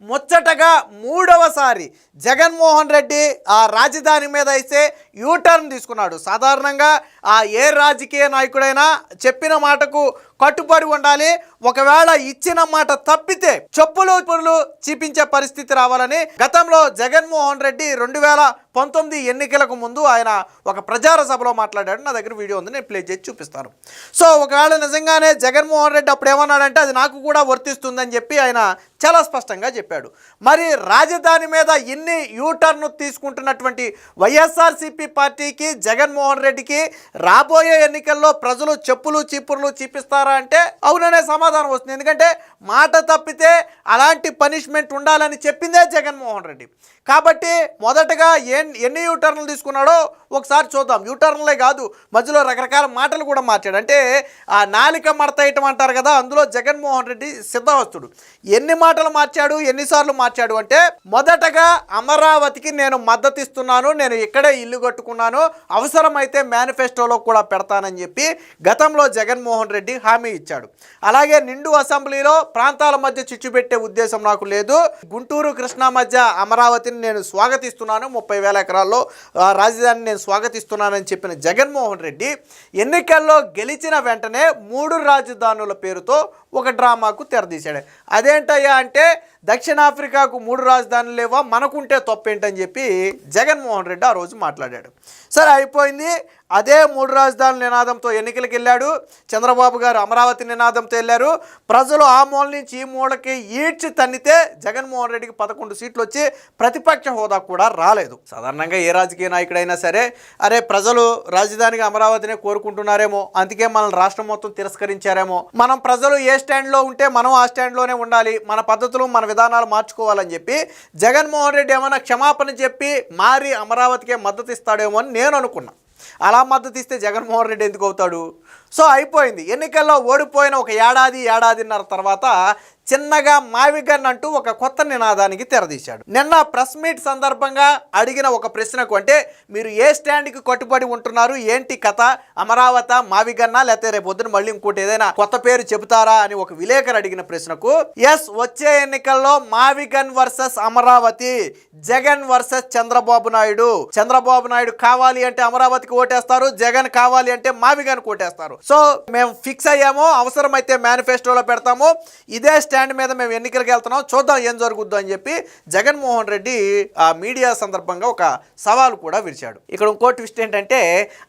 ముచ్చటగా మూడవసారి జగన్మోహన్ రెడ్డి ఆ రాజధాని మీద అయితే యూటర్న్ తీసుకున్నాడు. సాధారణంగా ఏ రాజకీయ నాయకుడైనా చెప్పిన మాటకు కట్టుబడి ఉండాలి. ఒకవేళ ఇచ్చిన మాట తప్పితే చెప్పులు పురులు చూపించే పరిస్థితి రావాలని గతంలో జగన్మోహన్ రెడ్డి 2019 ఎన్నికలకు ముందు ఆయన ఒక ప్రచార సభలో మాట్లాడాడు. నా దగ్గర వీడియో ఉంది, నేను ప్లే చేసి చూపిస్తాను. సో ఒకవేళ నిజంగానే జగన్మోహన్ రెడ్డి అప్పుడు ఏమన్నాడంటే అది నాకు కూడా వర్తిస్తుందని చెప్పి ఆయన చాలా స్పష్టంగా చెప్పాడు. మరి రాజధాని మీద ఇన్ని యూటర్న్ తీసుకుంటున్నటువంటి వైఎస్ఆర్సీపీ పార్టీకి జగన్మోహన్ రెడ్డికి రాబోయే ఎన్నికల్లో ప్రజలు చెప్పులు చీపుర్లు చూపిస్తారా అంటే అవుననే సమాధానం వస్తుంది. ఎందుకంటే మాట తప్పితే అలాంటి పనిష్మెంట్ ఉండాలని చెప్పిందే జగన్మోహన్ రెడ్డి. కాబట్టి మొదటగా ఎన్ని యూటర్న్లు తీసుకున్నాడో ఒకసారి చూద్దాం. యూటర్న్లే కాదు, మధ్యలో రకరకాల మాటలు కూడా మార్చాడు. అంటే ఆ నాలిక మడతేయటం అంటారు కదా, అందులో జగన్మోహన్ రెడ్డి సిద్ధహస్తుడు. ఎన్ని మాటలు మార్చాడు, ఎన్నిసార్లు మార్చాడు అంటే మొదటగా అమరావతికి నేను మద్దతు ఇస్తున్నాను, నేను ఇక్కడే ఇల్లు కట్టుకున్నాను, అవసరమైతే మేనిఫెస్టోలో కూడా పెడతానని చెప్పి గతంలో జగన్మోహన్ రెడ్డి హామీ ఇచ్చాడు. అలాగే నిండు అసెంబ్లీలో ప్రాంతాల మధ్య చిచ్చు పెట్టే ఉద్దేశం నాకు లేదు, గుంటూరు కృష్ణా మధ్య అమరావతిని నేను స్వాగతిస్తున్నాను, 30,000 ఎకరాల్లో రాజధానిని నేను స్వాగతిస్తున్నానని చెప్పిన జగన్మోహన్ రెడ్డి ఎన్నికల్లో గెలిచిన వెంటనే 3 రాజధానుల పేరుతో ఒక డ్రామాకు తెరదీశాడు. అదేంటయ్యా అంటే దక్షిణాఫ్రికాకు 3 రాజధానులు లేవా, మనకుంటే తప్పేంటని చెప్పి జగన్మోహన్ రెడ్డి ఆ రోజు మాట్లాడాడు. సరే అయిపోయింది. అదే 3 రాజధానుల నినాదంతో ఎన్నికలకు వెళ్ళాడు. చంద్రబాబు గారు అమరావతి నినాదంతో వెళ్ళారు. ప్రజలు ఆ మూల నుంచి ఈ మూలకి ఈడ్చి తన్నితే జగన్మోహన్ రెడ్డికి 11 సీట్లు వచ్చి ప్రతిపక్ష హోదా కూడా రాలేదు. సాధారణంగా ఏ రాజకీయ నాయకుడైనా సరే అరే ప్రజలు రాజధానిగా అమరావతినే కోరుకుంటున్నారేమో, అందుకే మన రాష్ట్రం మొత్తం తిరస్కరించారేమో, మనం ప్రజలు ఏ స్టాండ్లో ఉంటే మనం ఆ స్టాండ్లోనే ఉండాలి, మన పద్ధతులు మన విధానాలు మార్చుకోవాలని చెప్పి జగన్మోహన్ రెడ్డి ఏమైనా క్షమాపణ చెప్పి మారి అమరావతికే మద్దతు ఇస్తాడేమో అని నేను అనుకున్నా. అలా మద్దతు ఇస్తే జగన్మోహన్ రెడ్డి ఎందుకు అవుతాడు? సో అయిపోయింది. ఎన్నికల్లో ఓడిపోయిన ఒక ఏడాదిన్నర తర్వాత చిన్నగా మావిగన్ అంటూ ఒక కొత్త నినాదానికి తెరదీశాడు. నిన్న ప్రెస్ మీట్ సందర్భంగా అడిగిన ఒక ప్రశ్నకు, అంటే మీరు ఏ స్టాండ్కి కట్టుబడి ఉంటున్నారు, ఏంటి కథ, అమరావతి మావిగన్నా లేకపోతే రేపు పొద్దున మళ్ళీ ఇంకోటి ఏదైనా కొత్త పేరు చెబుతారా అని ఒక విలేకరు అడిగిన ప్రశ్నకు ఎస్, వచ్చే ఎన్నికల్లో మావిగన్ వర్సెస్ అమరావతి, జగన్ వర్సెస్ చంద్రబాబు నాయుడు. చంద్రబాబు నాయుడు కావాలి అంటే అమరావతికి ఓటేస్తారు, జగన్ కావాలి అంటే మావిగన్ ఓటేస్తారు. సో మేము ఫిక్స్ అయ్యాము, అవసరమైతే మేనిఫెస్టోలో పెడతాము, ఇదే స్టాండ్ మీద మేము ఎన్నికలకు వెళ్తున్నాం, చూద్దాం ఏం జరుగుద్దో అని చెప్పి జగన్మోహన్ రెడ్డి ఆ మీడియా సందర్భంగా ఒక సవాలు కూడా విరిచాడు. ఇక్కడ ఇంకో ట్విస్ట్ ఏంటంటే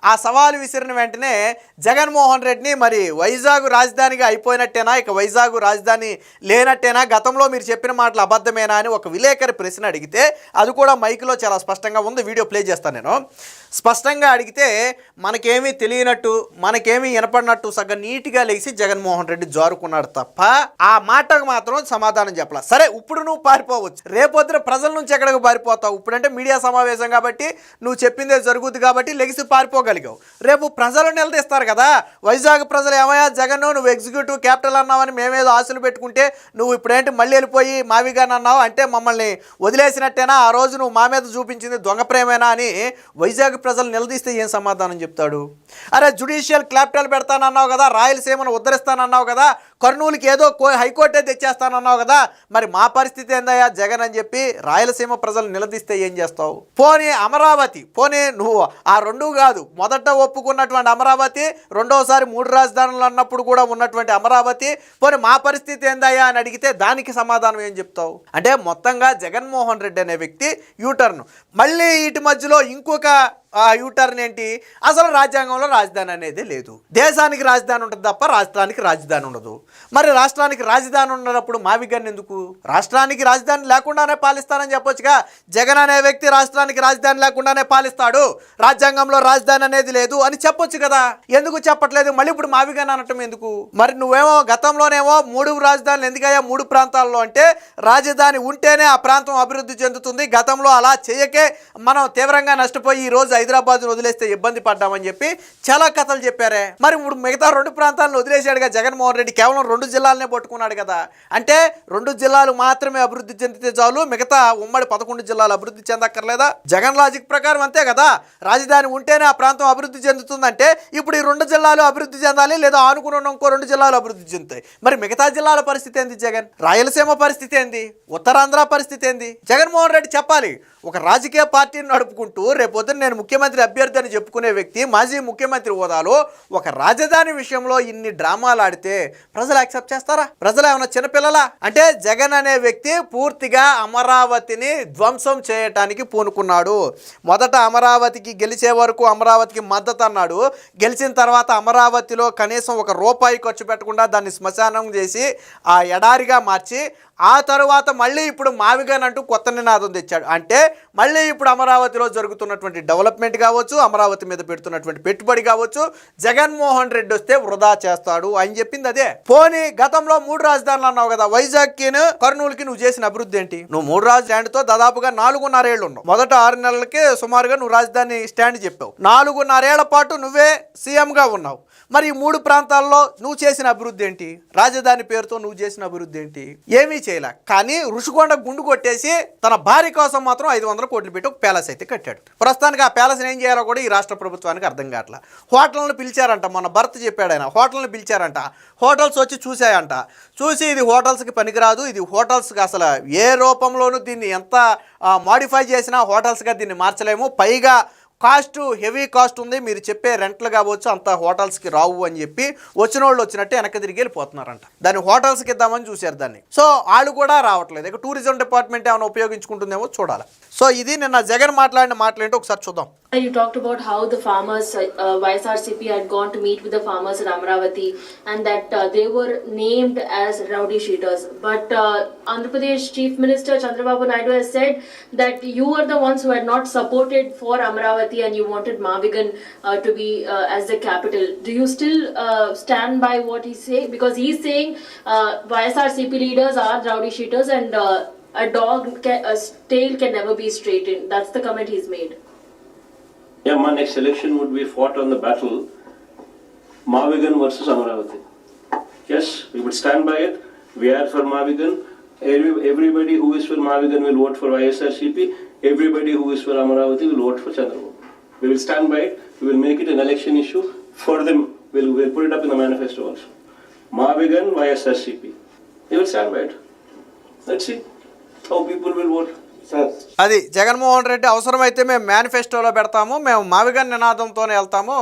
ఆ సవాలు విసిరిన వెంటనే జగన్మోహన్ రెడ్డిని మరి వైజాగ్ రాజధానిగా అయిపోయినట్టేనా, ఇక వైజాగ్ రాజధాని లేనట్టేనా, గతంలో మీరు చెప్పిన మాటలు అబద్ధమేనా అని ఒక విలేకరి ప్రశ్న అడిగితే అది కూడా మైక్లో చాలా స్పష్టంగా ఉంది, వీడియో ప్లే చేస్తాను నేను. స్పష్టంగా అడిగితే మనకేమీ తెలియనట్టు మనకేమీ వినపడినట్టు సగం నీట్గా లేచి జగన్మోహన్ రెడ్డి జారుకున్నాడు తప్ప ఆ మాటకు మాత్రం సమాధానం చెప్పాల. సరే ఇప్పుడు నువ్వు పారిపోవచ్చు, రేపొద్దున ప్రజల నుంచి ఎక్కడికి పారిపోతావు, ఇప్పుడంటే మీడియా సమావేశం కాబట్టి నువ్వు చెప్పిందే జరుగుద్ది కాబట్టి లెగిసి పారిపోగలిగావు. రేపు ప్రజలు నిలదీస్తారు కదా, వైజాగ్ ప్రజలు ఏమయ్యా జగన్ నువ్వు ఎగ్జిక్యూటివ్ క్యాపిటల్ అన్నావని మేమేదో ఆశలు పెట్టుకుంటే నువ్వు ఇప్పుడేంటి మళ్ళీ వెళ్ళిపోయి మావిగాని అన్నావు అంటే మమ్మల్ని వదిలేసినట్టేనా, ఆ రోజు నువ్వు మా మీద చూపించింది దొంగ ప్రేమేనా అని వైజాగ్ ప్రజలు నిలదీస్తే ఏం సమాధానం చెప్తాడు? అరే జ్యుడిషియల్ క్యాపిటల్ పెడతానన్నావు కదా, రాయలసీమను ఉద్ధరిస్తానన్నావు కదా, కర్నూలుకి ఏదో హైకోర్టే తెచ్చేస్తానన్నావు కదా, మరి మా పరిస్థితి ఏందయ్యా జగన్ అని చెప్పి రాయలసీమ ప్రజలు నిలదీస్తే ఏం చేస్తావు? పోనీ అమరావతి, పోనీ నువ్వు ఆ రెండు కాదు, మొదట ఒప్పుకున్నటువంటి అమరావతి, రెండోసారి 3 రాజధానులు అన్నప్పుడు కూడా ఉన్నటువంటి అమరావతి, పోనీ మా పరిస్థితి ఏందయ్యా అని అడిగితే దానికి సమాధానం ఏం చెప్తావు? అంటే మొత్తంగా జగన్మోహన్ రెడ్డి అనే వ్యక్తి యూటర్న్, మళ్ళీ వీటి మధ్యలో ఇంకొక యూటర్న్ ఏంటి, అసలు రాజ్యాంగంలో రాజధాని అనేది లేదు, దేశానికి రాజధాని ఉంటుంది తప్ప రాష్ట్రానికి రాజధాని ఉండదు. మరి రాష్ట్రానికి రాజధాని ఉన్నప్పుడు మావిగన్ ఎందుకు? రాష్ట్రానికి రాజధాని లేకుండానే పాలిస్తానని చెప్పొచ్చుగా. జగన్ అనే వ్యక్తి రాష్ట్రానికి రాజధాని లేకుండానే పాలిస్తాడు, రాజ్యాంగంలో రాజధాని అనేది లేదు అని చెప్పొచ్చు కదా, ఎందుకు చెప్పట్లేదు? మళ్ళీ ఇప్పుడు మావిగన్ అనటం ఎందుకు? మరి నువ్వేమో గతంలోనేమో 3 రాజధానులు ఎందుకయ్యా 3 ప్రాంతాల్లో అంటే రాజధాని ఉంటేనే ఆ ప్రాంతం అభివృద్ధి చెందుతుంది, గతంలో అలా చేయకే మనం తీవ్రంగా నష్టపోయి ఈ రోజు హైదరాబాద్ను వదిలేస్తే ఇబ్బంది పడ్డామని చెప్పి చాలా కథలు చెప్పారే. మరి ఇప్పుడు మిగతా 2 ప్రాంతాలను వదిలేశాడుగా జగన్మోహన్ రెడ్డి, కేవలం 2 జిల్లాలనే పట్టుకున్నాడు కదా. అంటే 2 జిల్లాలు మాత్రమే అభివృద్ధి చెందితే చాలు, మిగతా ఉమ్మడి 11 జిల్లాలు అభివృద్ధి చెందక్కర్లేదా? జగన్ లాజిక్ ప్రకారం అంతే కదా. రాజధాని ఉంటేనే ఆ ప్రాంతం అభివృద్ధి చెందుతుందంటే ఇప్పుడు ఈ 2 జిల్లాలు అభివృద్ధి చెందాలి, లేదా ఆనుకున్న ఇంకో 2 జిల్లాలు అభివృద్ధి చెందుతాయి. మరి మిగతా జిల్లాల పరిస్థితి ఏంది జగన్? రాయలసీమ పరిస్థితి ఏంది? ఉత్తరాంధ్ర పరిస్థితి ఏంది? జగన్మోహన్ రెడ్డి చెప్పాలి. ఒక రాజకీయ పార్టీని నడుపుకుంటూ రేపొద్దున నేను ముఖ్యమంత్రి అభ్యర్థి అని చెప్పుకునే వ్యక్తి మాజీ ముఖ్యమంత్రి హోదాలో ఒక రాజధాని విషయంలో ఇన్ని డ్రామాలు ఆడితే ప్రజలు యాక్సెప్ట్ చేస్తారా? ప్రజలు ఏమైనా చిన్నపిల్లలా? అంటే జగన్ అనే వ్యక్తి పూర్తిగా అమరావతిని ధ్వంసం చేయటానికి పూనుకున్నాడు. మొదట అమరావతికి గెలిచే వరకు అమరావతికి మద్దతు అన్నాడు. గెలిచిన తర్వాత అమరావతిలో కనీసం ₹1 ఖర్చు పెట్టకుండా దాన్ని శ్మశానం చేసి ఆ ఎడారిగా మార్చి ఆ తరువాత మళ్ళీ ఇప్పుడు మావిగన్ అంటూ కొత్త నినాదం తెచ్చాడు. అంటే మళ్ళీ ఇప్పుడు అమరావతిలో జరుగుతున్నటువంటి డెవలప్మెంట్ కావచ్చు, అమరావతి మీద పెడుతున్నటువంటి పెట్టుబడి కావచ్చు, జగన్మోహన్ రెడ్డి వస్తే వృధా చేస్తాడు అని చెప్పింది అదే. పోనీ గతంలో 3 రాజధానులు అన్నావు కదా, వైజాగ్కి కర్నూలుకి నువ్వు చేసిన అభివృద్ధి ఏంటి? నువ్వు 3 రాజధానితో దాదాపుగా 4.5 ఏళ్ళు ఉన్నావు. మొదట 6 నెలలకే సుమారుగా నువ్వు రాజధాని స్టాండ్ చెప్పావు. 4.5 ఏళ్ల పాటు నువ్వే సీఎంగా ఉన్నావు. మరి ఈ 3 ప్రాంతాల్లో నువ్వు చేసిన అభివృద్ధి ఏంటి? రాజధాని పేరుతో నువ్వు చేసిన అభివృద్ధి ఏంటి? ఏమీ చేయలే. కానీ ఋషికొండ గుండు కొట్టేసి తన భార్య కోసం మాత్రం 500 కోట్లు పెట్టి ఒక ప్యాలెస్ అయితే కట్టాడు. ప్రస్తుతానికి ఆ ప్యాలెస్ని ఏం చేయాలో కూడా ఈ రాష్ట్ర ప్రభుత్వానికి అర్థం కావట్లా. హోటల్ని పిలిచారంట, మొన్న భర్త చెప్పాడు ఆయన, హోటల్ని పిలిచారంట. హోటల్స్ వచ్చి చూసాయంట. చూసి ఇది హోటల్స్కి పనికిరాదు, ఇది హోటల్స్కి అసలు ఏ రూపంలోనూ దీన్ని ఎంత మాడిఫై చేసినా హోటల్స్గా దీన్ని మార్చలేము, పైగా హెవీ కాస్ట్ ఉంది, మీరు చెప్పే రెంట్లు కావచ్చు అంత హోటల్స్కి రావు అని చెప్పి వచ్చిన వాళ్ళు వచ్చినట్టు వెనక్కి తిరిగి వెళ్ళిపోతున్నారంట. దాన్ని హోటల్స్కి ఇద్దామని చూశారు దాన్ని. సో వాళ్ళు కూడా రావట్లేదు. ఇక టూరిజం డిపార్ట్మెంట్ ఏమైనా ఉపయోగించుకుంటుందేమో చూడాలి. సో ఇది నిన్న జగన్ మాట్లాడిన మాటలేంటో ఒకసారి చూద్దాం. You talked about how the farmers, YSRCP had gone to meet with the farmers in Amravati and that they were named as rowdy sheeters. But Andhra Pradesh Chief Minister Chandrababu Naidu has said that you were the ones who had not supported for Amravati and you wanted Mavigan to be as the capital. Do you still stand by what he say? Because he's saying YSRCP leaders are rowdy sheeters and a tail can never be straightened. That's the comment he's made. Yeah, my next election would be fought on the battle Mavigan versus Amaravati. Yes, we would stand by it. We are for Mavigan. Everybody who is for Mavigan will vote for YSRCP. Everybody who is for Amaravati will vote for Chandrababu. We will stand by it. We will make it an election issue for them. We'll put it up in the manifesto also. Mavigan, YSRCP. They will stand by it. Let's see how people will vote. అది జగన్మోహన్ రెడ్డి అవసరమైతే మేము మేనిఫెస్టోలో పెడతాము, మేము మావిగన్ నినాదంతోనే వెళ్తాము,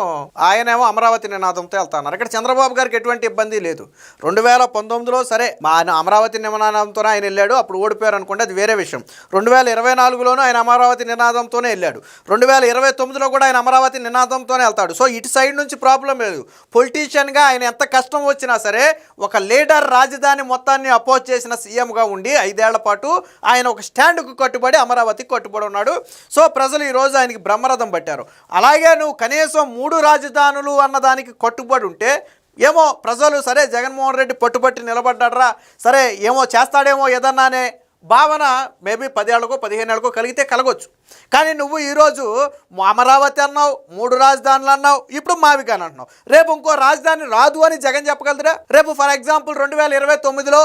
ఆయనేమో అమరావతి నినాదంతో వెళ్తాన్నారు. ఇక్కడ చంద్రబాబు గారికి ఎటువంటి ఇబ్బంది లేదు. 2019లో సరే ఆయన అమరావతి నినాదంతోనే ఆయన వెళ్ళాడు, అప్పుడు ఓడిపోయారు అనుకోండి, అది వేరే విషయం. 2024లోనూ ఆయన అమరావతి నినాదంతోనే వెళ్ళాడు. 2029లో కూడా ఆయన అమరావతి నినాదంతోనే వెళ్తాడు. సో ఇటు సైడ్ నుంచి ప్రాబ్లం లేదు. పొలిటీషియన్గా ఆయన ఎంత కష్టం వచ్చినా సరే ఒక లీడర్ రాజధాని మొత్తాన్ని అపోజ్ చేసిన సీఎంగా ఉండి 5 ఏళ్ల పాటు ఆయన ఒక స్టాండ్కు కట్టుబడి అమరావతికి కట్టుబడి ఉన్నాడు. సో ప్రజలు ఈరోజు ఆయనకి బ్రహ్మరథం పట్టారు. అలాగే నువ్వు కనీసం 3 రాజధానులు అన్నదానికి కట్టుబడి ఉంటే ఏమో ప్రజలు సరే జగన్మోహన్ రెడ్డి పట్టుబట్టి నిలబడ్డాడ్రా, సరే ఏమో చేస్తాడేమో ఏదన్నా అనే భావన మేబీ 10 ఏళ్ళకో 15 ఏళ్ళకో కలిగితే కలగొచ్చు. కానీ నువ్వు ఈరోజు అమరావతి అన్నావు, 3 రాజధానులు అన్నావు, ఇప్పుడు మావిగన్ అంటున్నావు. రేపు ఇంకో రాజధాని రాదు అని జగన్ చెప్పగలదురా? రేపు ఫర్ ఎగ్జాంపుల్ 2029లో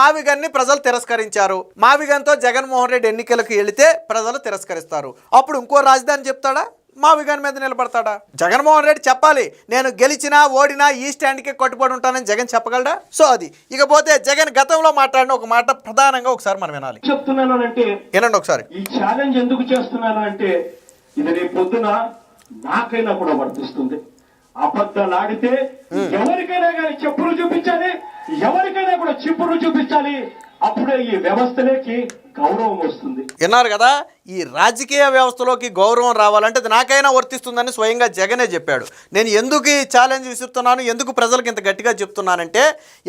మావిగన్ని ప్రజలు తిరస్కరించారు. మావిగన్తో జగన్మోహన్ రెడ్డి ఎన్నికలకు వెళితే ప్రజలు తిరస్కరిస్తారు. అప్పుడు ఇంకో రాజధాని చెప్తాడా? మావిగన్ మీద నిలబడతాడా? జగన్మోహన్ రెడ్డి చెప్పాలి, నేను గెలిచినా ఓడినా ఈ స్టాండ్కే కట్టుబడి ఉంటానని జగన్ చెప్పగలడా? సో అది. ఇకపోతే జగన్ గతంలో మాట్లాడిన ఒక మాట ప్రధానంగా ఒకసారి మనం వినాలి. చెప్తున్నాను అంటే వినండి ఒకసారి. ఈ ఛాలెంజ్ ఎందుకు చేస్తున్నాను అంటే ఇది రేపు పొద్దున నాకైనా కూడా వర్తిస్తుంది. అబద్ధాలు ఆడితే ఎవరికైనా కానీ చెప్పులు చూపించాలి, ఎవరికైనా కూడా చిప్పులు చూపించాలి. అప్పుడే ఈ వ్యవస్థలోకి గౌరవం వస్తుంది. విన్నారు కదా, ఈ రాజకీయ వ్యవస్థలోకి గౌరవం రావాలంటే అది నాకైనా వర్తిస్తుందని స్వయంగా జగనే చెప్పాడు. నేను ఎందుకు ఈ ఛాలెంజ్ విసురుతున్నాను, ఎందుకు ప్రజలకు ఇంత గట్టిగా చెప్తున్నానంటే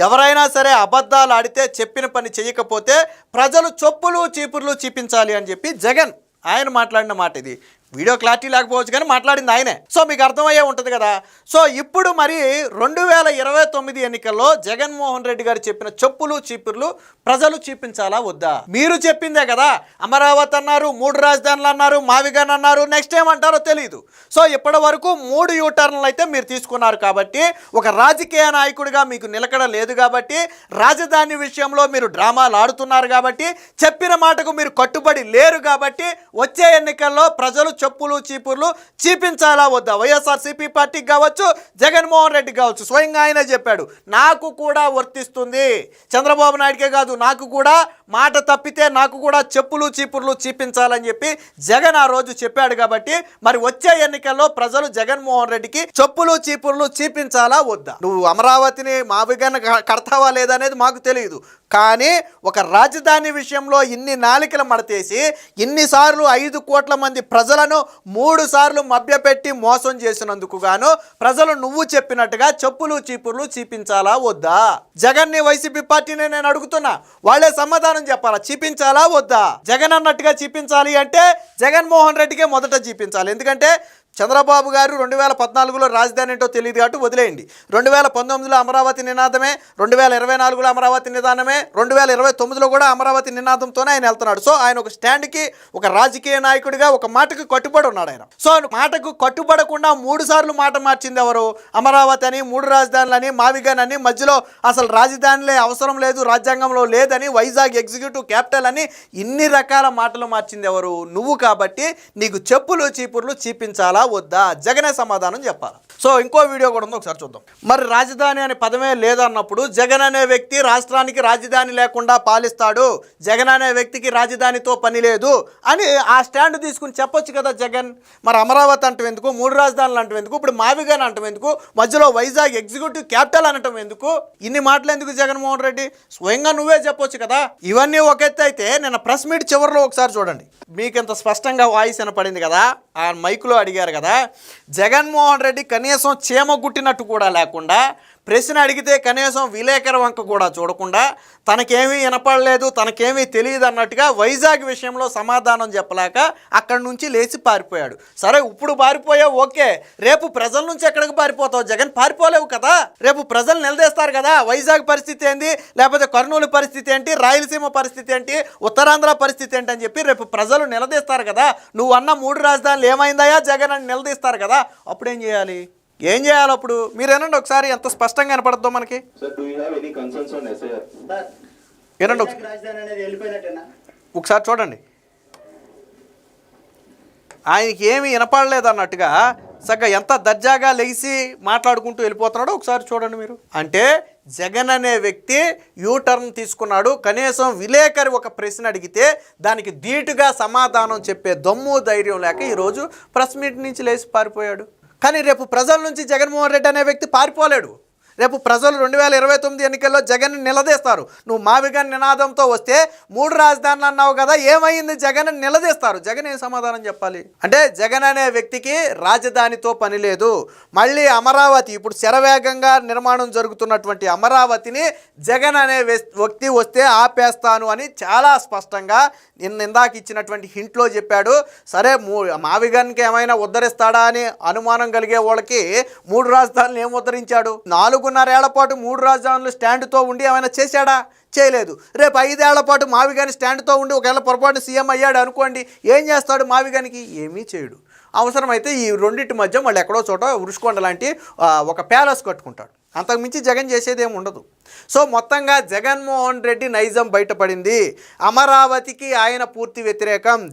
ఎవరైనా సరే అబద్ధాలు ఆడితే చెప్పిన పని చేయకపోతే ప్రజలు చొప్పులు చీపుర్లు చూపించాలి అని చెప్పి జగన్ ఆయన మాట్లాడిన మాట ఇది. వీడియో క్లారిటీ లేకపోవచ్చు కానీ మాట్లాడింది ఆయనే. సో మీకు అర్థమయ్యే ఉంటుంది కదా. సో ఇప్పుడు మరి 2029 ఎన్నికల్లో జగన్మోహన్ రెడ్డి గారు చెప్పిన చెప్పులు చీపుర్లు ప్రజలు చూపించాలా వద్దా? మీరు చెప్పిందే కదా, అమరావతి అన్నారు, 3 రాజధానులు అన్నారు, మావిగన్ అన్నారు, నెక్స్ట్ ఏమంటారో తెలియదు. సో ఇప్పటి వరకు 3 యూటర్న్లు అయితే మీరు తీసుకున్నారు కాబట్టి, ఒక రాజకీయ నాయకుడిగా మీకు నిలకడ లేదు కాబట్టి, రాజధాని విషయంలో మీరు డ్రామాలు ఆడుతున్నారు కాబట్టి, చెప్పిన మాటకు మీరు కట్టుబడి లేరు కాబట్టి, వచ్చే ఎన్నికల్లో ప్రజలు చెప్పులు చీపుర్లు చూపించాలా వద్దా? వైఎస్ఆర్సీపీ పార్టీకి కావచ్చు, జగన్మోహన్ రెడ్డి కావచ్చు, స్వయంగా ఆయన చెప్పాడు, నాకు కూడా వర్తిస్తుంది, చంద్రబాబు నాయుడికే కాదు నాకు కూడా, మాట తప్పితే నాకు కూడా చెప్పులు చీపుర్లు చూపించాలని చెప్పి జగన్ ఆ రోజు చెప్పాడు కాబట్టి, మరి వచ్చే ఎన్నికల్లో ప్రజలు జగన్మోహన్ రెడ్డికి చెప్పులు చీపుర్లు చూపించాలా వద్దా? నువ్వు అమరావతిని మావిగన్ కడతావా లేదనేది మాకు తెలియదు, కానీ ఒక రాజధాని విషయంలో ఇన్ని నాలికలు మడతేసి ఇన్నిసార్లు 5 కోట్ల మంది ప్రజలను 3 సార్లు మభ్యపెట్టి మోసం చేసినందుకు గాను ప్రజలు నువ్వు చెప్పినట్టుగా చెప్పులు చీపుర్లు చూపించాలా వద్దా? జగన్ని వైసీపీ పార్టీని నేను అడుగుతున్నా, వాళ్ళే సమాధానం చెప్పాలా, చూపించాలా వద్దా? జగన్ అన్నట్టుగా చూపించాలి అంటే జగన్మోహన్ రెడ్డికే మొదట చూపించాలి. ఎందుకంటే చంద్రబాబు గారు 2014లో రాజధాని ఏంటో తెలియదు కాబట్టి వదిలేయండి, 2019లో అమరావతి నినాదమే, 2024లో అమరావతి నిదానమే, 2029లో కూడా అమరావతి నినాదంతోనే ఆయన వెళ్తున్నాడు. సో ఆయన ఒక స్టాండ్కి, ఒక రాజకీయ నాయకుడిగా ఒక మాటకు కట్టుబడి ఉన్నాడు ఆయన. సో మాటకు కట్టుబడకుండా 3 సార్లు మాట మార్చింది ఎవరు? అమరావతి అని, 3 రాజధానులని, మావిగన్ అని, మధ్యలో అసలు రాజధానిలే అవసరం లేదు, రాజ్యాంగంలో లేదని, వైజాగ్ ఎగ్జిక్యూటివ్ క్యాపిటల్ అని, ఇన్ని రకాల మాటలు మార్చింది ఎవరు? నువ్వు. కాబట్టి నీకు చెప్పులు చీపుర్లు చూపించాలా వద్దా? జగనే సమాధానం చెప్పాలి. సో ఇంకో వీడియో కూడా ఉంది, ఒకసారి చూద్దాం. మరి రాజధాని అనే పదమే లేదన్నప్పుడు జగన్ అనే వ్యక్తి రాష్ట్రానికి రాజధాని లేకుండా పాలిస్తాడు, జగన్ అనే వ్యక్తికి రాజధానితో పని లేదు అని ఆ స్టాండ్ తీసుకుని చెప్పొచ్చు కదా జగన్. మరి అమరావతి అంటాం ఎందుకు, 3 రాజధానులు అంటాం ఎందుకు, ఇప్పుడు మావిగన్ అంటాం ఎందుకు, మధ్యలో వైజాగ్ ఎగ్జిక్యూటివ్ క్యాపిటల్ అనటం ఎందుకు, ఇన్ని మాటలు ఎందుకు జగన్మోహన్ రెడ్డి? స్వయంగా నువ్వే చెప్పొచ్చు కదా. ఇవన్నీ ఒక ఎత్తు అయితే నిన్న ప్రెస్ మీట్ చివరిలో ఒకసారి చూడండి, మీకు ఇంత స్పష్టంగా వాయిస్ వినపడింది కదా, ఆ మైకులో అడిగారు కదా, జగన్మోహన్ రెడ్డి కనీసం చీమ గుట్టినట్టు కూడా లేకుండా, ప్రశ్న అడిగితే కనీసం విలేకరు వంక కూడా చూడకుండా, తనకేమీ వినపడలేదు, తనకేమీ తెలియదు అన్నట్టుగా వైజాగ్ విషయంలో సమాధానం చెప్పలేక అక్కడి నుంచి లేచి పారిపోయాడు. సరే ఇప్పుడు పారిపోయావు ఓకే, రేపు ప్రజల నుంచి ఎక్కడికి పారిపోతావు జగన్? పారిపోలేవు కదా, రేపు ప్రజలు నిలదీస్తారు కదా. వైజాగ్ పరిస్థితి ఏంటి, లేకపోతే కర్నూలు పరిస్థితి ఏంటి, రాయలసీమ పరిస్థితి ఏంటి, ఉత్తరాంధ్ర పరిస్థితి ఏంటి అని చెప్పి రేపు ప్రజలు నిలదీస్తారు కదా. నువ్వు అన్న 3 రాజధానులు ఏమైందాయా జగన్ అని నిలదీస్తారు కదా. అప్పుడు ఏం చేయాలి? అప్పుడు మీరు ఏనండి ఒకసారి, ఎంత స్పష్టంగా వినపడద్దో మనకి. ఏనండి ఒకసారి చూడండి, ఆయనకి ఏమీ వినపడలేదు అన్నట్టుగా చక్కగా ఎంత దర్జాగా లెగిసి మాట్లాడుకుంటూ వెళ్ళిపోతున్నాడో ఒకసారి చూడండి మీరు. అంటే జగన్ అనే వ్యక్తి యూటర్న్ తీసుకున్నాడు, కనీసం విలేకరి ఒక ప్రశ్న అడిగితే దానికి ధీటుగా సమాధానం చెప్పే దమ్ము ధైర్యం లేక ఈరోజు ప్రెస్ మీట్ నుంచి లేచి పారిపోయాడు. కానీ రేపు ప్రజల నుంచి జగన్మోహన్ రెడ్డి అనే వ్యక్తి పారిపోలేడు. రేపు ప్రజలు 2029 ఎన్నికల్లో జగన్ నిలదీస్తారు. నువ్వు మావిగన్ నినాదంతో వస్తే 3 రాజధానులు అన్నావు కదా, ఏమైంది జగన్ నిలదీస్తారు. జగన్ ఏం సమాధానం చెప్పాలి? అంటే జగన్ అనే వ్యక్తికి రాజధానితో పని లేదు, మళ్ళీ అమరావతి ఇప్పుడు శరవేగంగా నిర్మాణం జరుగుతున్నటువంటి అమరావతిని జగన్ అనే వ్యక్తి వస్తే ఆపేస్తాను అని చాలా స్పష్టంగా ఇందాక ఇచ్చినటువంటి హింట్లో చెప్పాడు. సరే మావిగన్కి ఏమైనా ఉద్ధరిస్తాడా అని అనుమానం కలిగే వాళ్ళకి 3 రాజధానులు ఏం ఉద్ధరించాడు? 4.5 ఏళ్ల పాటు 3 రాజధానులు స్టాండ్తో ఉండి ఏమైనా చేశాడా? చేయలేదు. రేపు 5 ఏళ్ల పాటు మావిగన్ స్టాండ్తో ఉండి ఒకవేళ పొరపాటు సీఎం అయ్యాడు అనుకోండి, ఏం చేస్తాడు మావిగన్కి? ఏమీ చేయడు. అవసరమైతే ఈ రెండింటి మధ్య మళ్ళీ ఎక్కడో చోట ఉరుషుకొండ లాంటి ఒక ప్యాలెస్ కట్టుకుంటాడు, అంతకుమించి జగన్ చేసేది ఏమి ఉండదు. సో మొత్తంగా జగన్మోహన్ రెడ్డి నైజం బయటపడింది. అమరావతికి ఆయన పూర్తి వ్యతిరేకం.